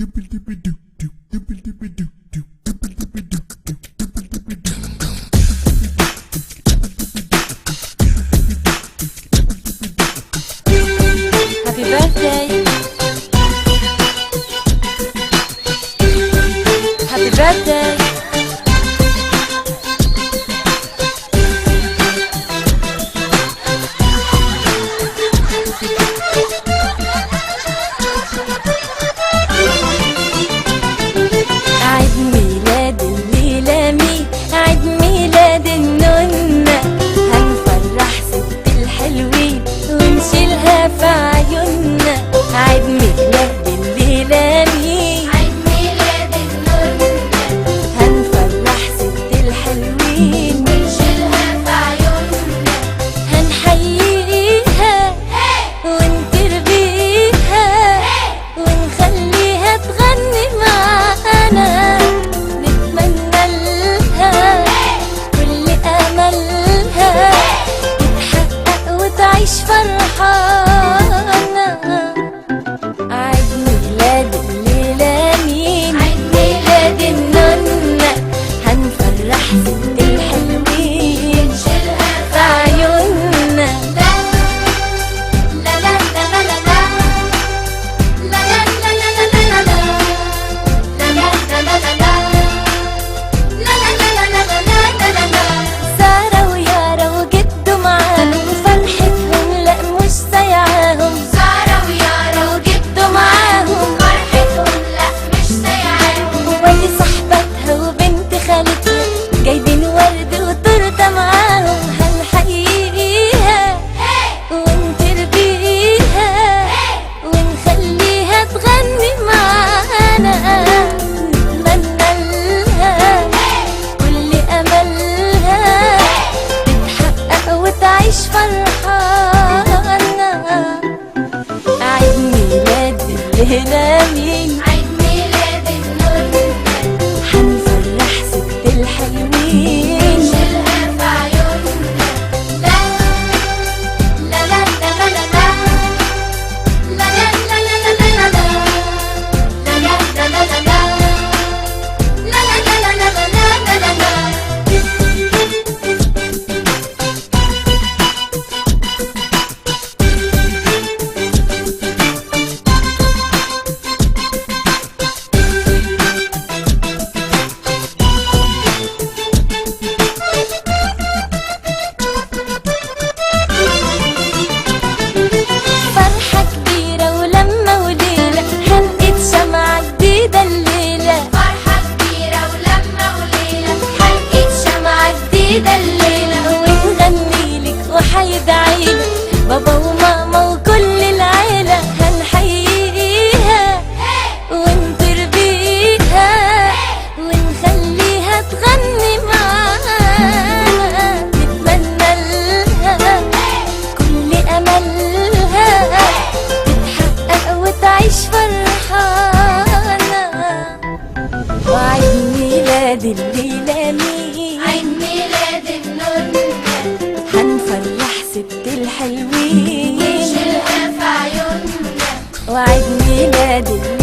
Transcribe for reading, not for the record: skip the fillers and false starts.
Happy birthday. Happy birthday. عيد ميلاد الليلة مين؟ عيد ميلاد النونة، هنفرح ست الحلوين ونشيلها في عيوننا. عيد ميلاد الليلة مين؟ عيد ميلاد النونة، هنفرح ست الحلوين ونشيلها في عيوننا. هنحييها ونتربيها ونخليها تغني معانا، نتمنى لها كل أملها يتحقق وتعيش فرحانة. عيد ميلاد الليلة مين؟ عيد ميلاد النونة، هنفرح ست الحلوين ونشيلها في عيوننا. لا لا لا لا لا لا لا لا لا لا لا لا لا سارة ويارا وجدوا معاهم فرحتهم لا مش سايعاهم. سارة ويارا وجدوا معاهم فرحتهم لا مش سايعاهم. ودي صاحبتها وبنت خالتها جايبين ورد وتورته معاهم، هنحييها ونتربيها ونخليها تغني معانا، نتمنى لها كل أملها تتحقق وتعيش فرحانة. عيد ميلاد الليلة مين؟ عيد ميلاد النونة، هنفرح ست الحلوين ونشيلها في عيوننا. لا لا لا لا لا لا لا لا لا لا لا لا لا لا فرحة كبيرة ولما وليلة هنقيت شمعة جديدة الليلة. فرحة كبيرة ولما وليلة حلقة شمعة جديدة الليلة. ونغني لك وحيدعيلك بابا وماما وكل العيلة، هنحييها ونتربيها ونخليها تغني معانا، نتمنى لها كل أملها تتحقق وتعيش فرحانة. وعيد ميلاد الليلة مين؟ عيد ميلاد النونة، هنفرح ست الحلوين ونشيلها في عيوننا. وعيد ميلاد الليلة